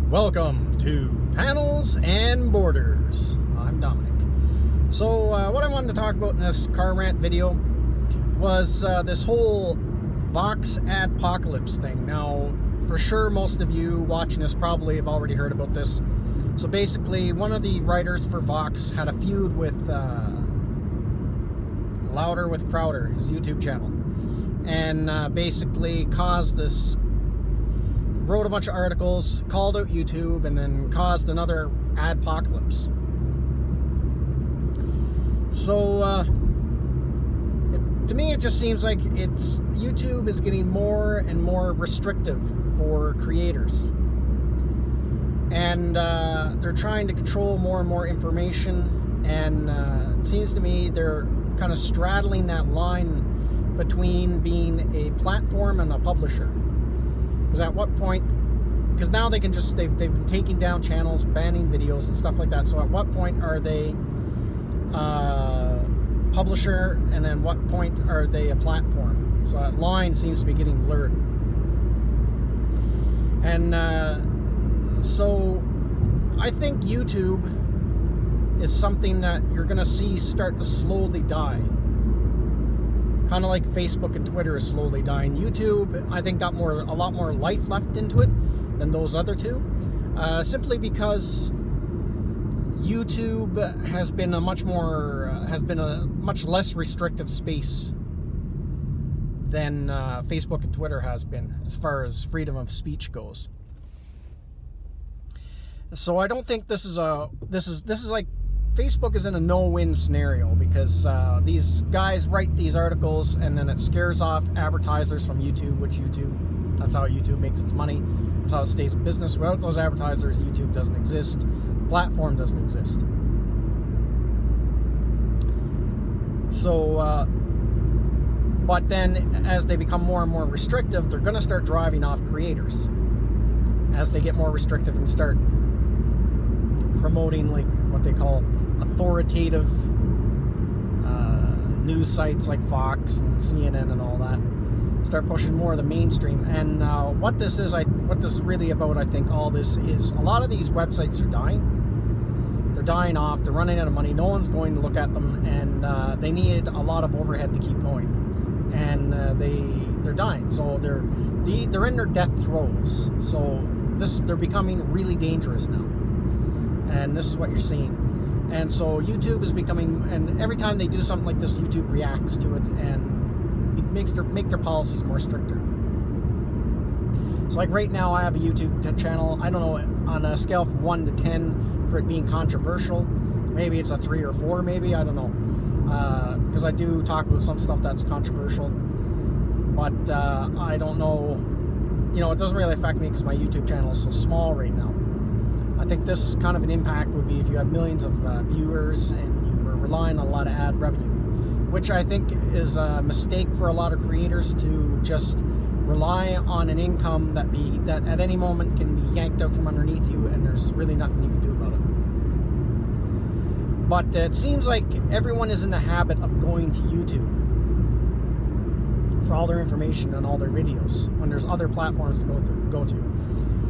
Welcome to Panels and Borders. I'm Dominic. So what I wanted to talk about in this car rant video was this whole Vox Adpocalypse thing. Now, for sure most of you watching this probably have already heard about this. So basically, one of the writers for Vox had a feud with Louder with Crowder, his YouTube channel, and basically caused this, wrote a bunch of articles, called out YouTube, and then caused another adpocalypse. So to me it just seems like YouTube is getting more and more restrictive for creators, and they're trying to control more and more information, and it seems to me they're kind of straddling that line between being a platform and a publisher. Because at what point, because now they can just, they've been taking down channels, banning videos and stuff like that, so at what point are they publisher, and then what point are they a platform? So that line seems to be getting blurred. And so I think YouTube is something that you're going to see start to slowly die. Kind of like Facebook and Twitter is slowly dying. YouTube, I think, got a lot more life left into it than those other two. Simply because YouTube has been a much less restrictive space than Facebook and Twitter has been as far as freedom of speech goes. So I don't think this is like, Facebook is in a no-win scenario, because these guys write these articles and then it scares off advertisers from YouTube, which that's how YouTube makes its money. That's how it stays in business. Without those advertisers, YouTube doesn't exist. The platform doesn't exist. So, but then as they become more and more restrictive, they're going to start driving off creators as they get more restrictive and start promoting, like, what they call authoritative news sites like Fox and CNN and all that. Start pushing more of the mainstream. And what this is really about, I think all this is, a lot of these websites are dying. They're dying off. They're running out of money. No one's going to look at them, and they need a lot of overhead to keep going. And they're dying. So they're in their death throes. So they're becoming really dangerous now. And this is what you're seeing. And so YouTube is becoming, and every time they do something like this, YouTube reacts to it and make their policies more stricter. So like right now, I have a YouTube channel. I don't know, on a scale from 1 to 10 for it being controversial, maybe it's a 3 or 4, maybe, I don't know. Because I do talk about some stuff that's controversial. But I don't know, it doesn't really affect me because my YouTube channel is so small right now. I think this kind of an impact would be if you had millions of viewers and you were relying on a lot of ad revenue, which I think is a mistake for a lot of creators, to just rely on an income that at any moment can be yanked out from underneath you, and there's really nothing you can do about it. But it seems like everyone is in the habit of going to YouTube for all their information and all their videos when there's other platforms to go to.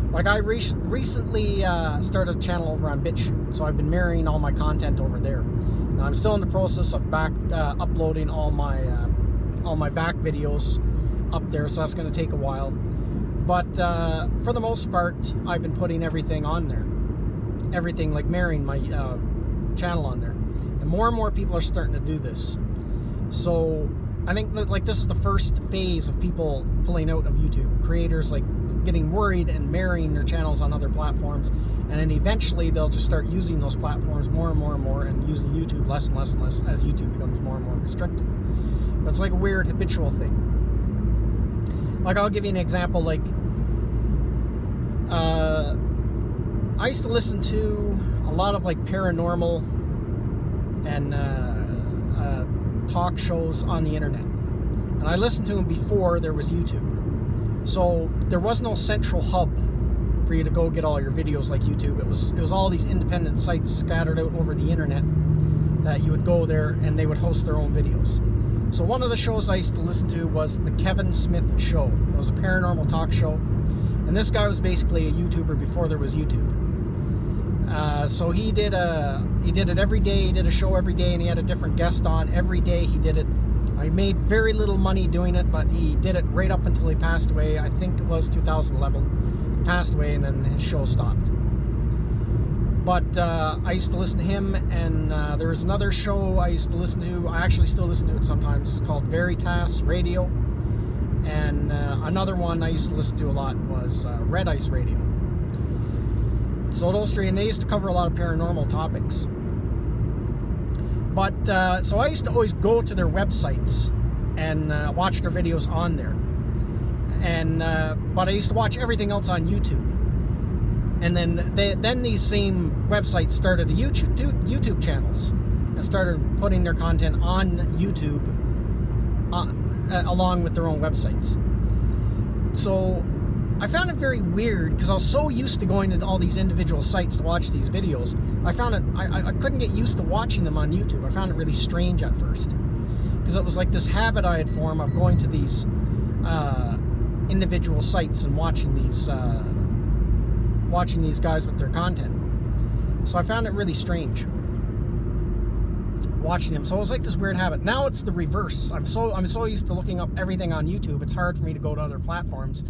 Like, I recently started a channel over on BitChute, so I've been mirroring all my content over there. Now, I'm still in the process of uploading all my back videos up there, so that's going to take a while. But for the most part, I've been putting everything on there. Everything, like mirroring my channel on there. And more people are starting to do this. So I think that, like, this is the first phase of people pulling out of YouTube. Creators, like, getting worried and marrying their channels on other platforms, and then eventually they'll just start using those platforms more and more and more, and using YouTube less and less and less as YouTube becomes more and more restrictive. But it's like a weird habitual thing. Like, I'll give you an example. Like, I used to listen to a lot of, like, paranormal and talk shows on the internet, and I listened to them before there was YouTube. So there was no central hub for you to go get all your videos like YouTube. It was all these independent sites scattered out over the internet that you would go there and they would host their own videos. So one of the shows I used to listen to was the Kevin Smith Show. It was a paranormal talk show, And this guy was basically a YouTuber before there was YouTube. So he did it every day. He did a show every day, and he had a different guest on every day. He did it. I made very little money doing it, but he did it right up until he passed away. I think it was 2011. He passed away, and then his show stopped. But I used to listen to him, and there was another show I used to listen to. I actually still listen to it sometimes. It's called Veritas Radio. And another one I used to listen to a lot was Red Ice Radio. So those three, and they used to cover a lot of paranormal topics. But, so I used to always go to their websites and watch their videos on there. And, but I used to watch everything else on YouTube. And then these same websites started the YouTube channels and started putting their content on YouTube along with their own websites. So I found it very weird because I was so used to going to all these individual sites to watch these videos. I found it, I couldn't get used to watching them on YouTube. I found it really strange at first because it was like this habit I had formed of going to these individual sites and watching these guys with their content. So I found it really strange watching them. So it was like this weird habit. Now it's the reverse. I'm so used to looking up everything on YouTube. It's hard for me to go to other platforms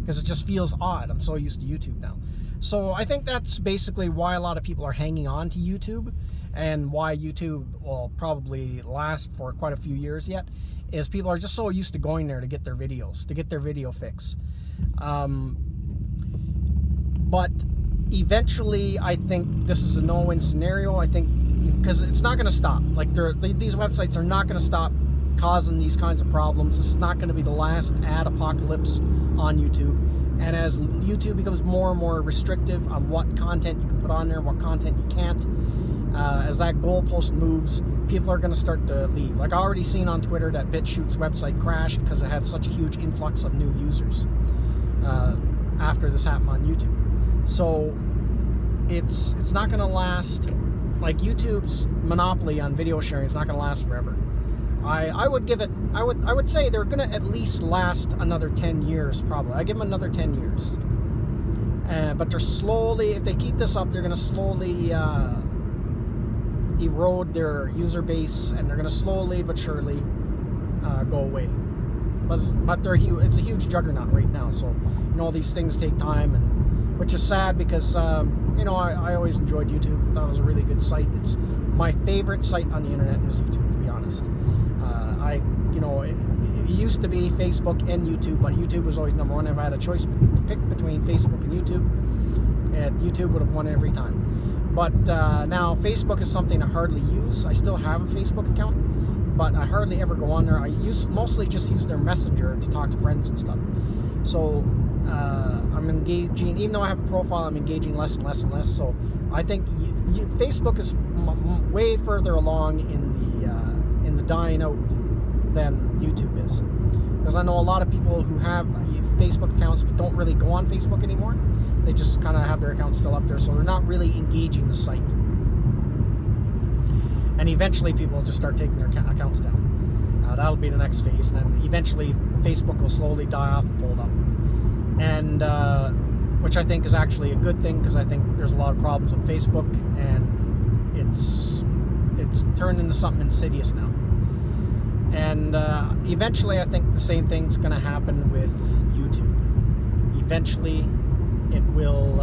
because it just feels odd. I'm so used to YouTube now. So I think that's basically why a lot of people are hanging on to YouTube, and why YouTube will probably last for quite a few years yet, is people are just so used to going there to get their videos, to get their video fix. But eventually, I think this is a no-win scenario. I think because it's not going to stop. Like these websites are not going to stop causing these kinds of problems. This is not going to be the last ad apocalypse on YouTube. And as YouTube becomes more and more restrictive on what content you can put on there and what content you can't, as that goalpost moves, people are going to start to leave. Like I already seen on Twitter that BitChute's website crashed because it had such a huge influx of new users after this happened on YouTube. So it's not going to last. Like YouTube's monopoly on video sharing is not going to last forever. I would give it. I would say they're going to at least last another 10 years probably. I give them another 10 years. But they're slowly, if they keep this up, they're going to slowly erode their user base, and they're going to slowly but surely go away. But it's a huge juggernaut right now. So these things take time, and which is sad because I always enjoyed YouTube. I thought it was a really good site. It's my favorite site on the internet is YouTube, to be honest. It used to be Facebook and YouTube, but YouTube was always number one. If I had a choice to pick between Facebook and YouTube would have won every time. But now Facebook is something I hardly use. I still have a Facebook account, but I hardly ever go on there. I mostly just use their Messenger to talk to friends and stuff. So I'm engaging, even though I have a profile, I'm engaging less and less and less. So I think Facebook is way further along in the dying out than YouTube is, because I know a lot of people who have Facebook accounts but don't really go on Facebook anymore. They just kind of have their accounts still up there, so they're not really engaging the site. And eventually people will just start taking their accounts down. That'll be the next phase, and then eventually Facebook will slowly die off and fold up. And which I think is actually a good thing, because I think there's a lot of problems with Facebook, and it's turned into something insidious now. And eventually I think the same thing's going to happen with YouTube. Eventually it will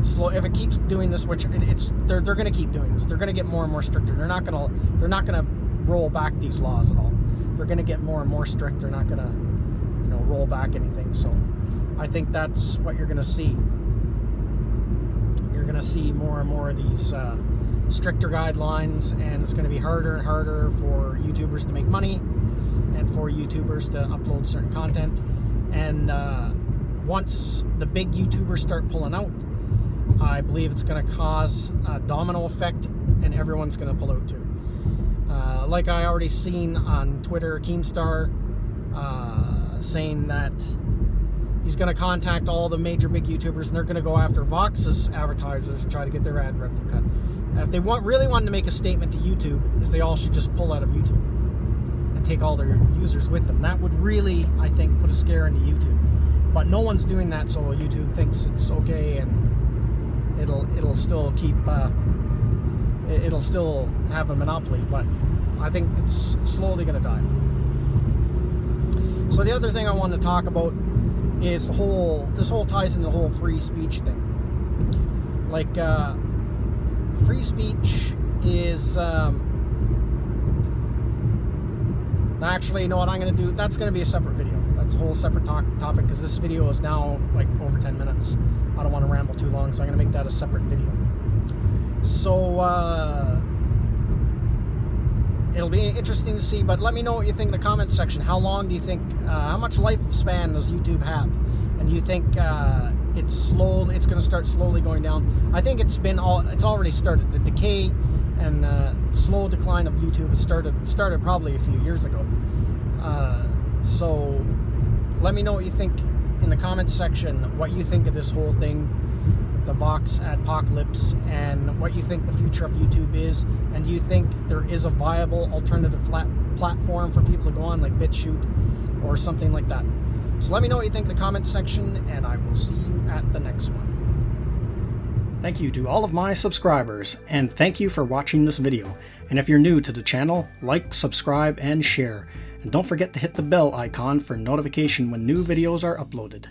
slow, if it keeps doing this, which they're going to keep doing this. They're going to get more and more stricter. They're not going to roll back these laws at all. They're going to get more and more strict. They're not going to roll back anything. So I think that's what you're going to see. You're going to see more and more of these stricter guidelines, and it's going to be harder and harder for YouTubers to make money and for YouTubers to upload certain content. And once the big YouTubers start pulling out, I believe it's going to cause a domino effect, and everyone's going to pull out too. Like I already seen on Twitter, Keemstar saying that he's going to contact all the major big YouTubers, and they're going to go after Vox's advertisers to try to get their ad revenue cut. If they really wanted to make a statement to YouTube, is they all should just pull out of YouTube and take all their users with them. That would really, I think, put a scare into YouTube. but no one's doing that, so YouTube thinks it's okay, and it'll still keep it'll still have a monopoly. But I think it's slowly going to die. So the other thing I wanted to talk about is this whole ties into the whole free speech thing. Like, free speech is, actually, you know what I'm going to do? That's going to be a separate video. That's a whole separate topic, because this video is now like over 10 minutes. I don't want to ramble too long, so I'm going to make that a separate video. So, it'll be interesting to see, but let me know what you think in the comments section. How long do you think, how much lifespan does YouTube have? And do you think it's going to start slowly going down? I think it's already started. The decay and slow decline of YouTube has started probably a few years ago. So let me know what you think in the comments section, what you think of this whole thing, the Vox Adpocalypse, and what you think the future of YouTube is, and do you think there is a viable alternative platform for people to go on, like BitChute or something like that? So let me know what you think in the comments section, and I will see you at the next one. Thank you to all of my subscribers, and thank you for watching this video. And if you're new to the channel, like, subscribe, and share. And don't forget to hit the bell icon for notification when new videos are uploaded.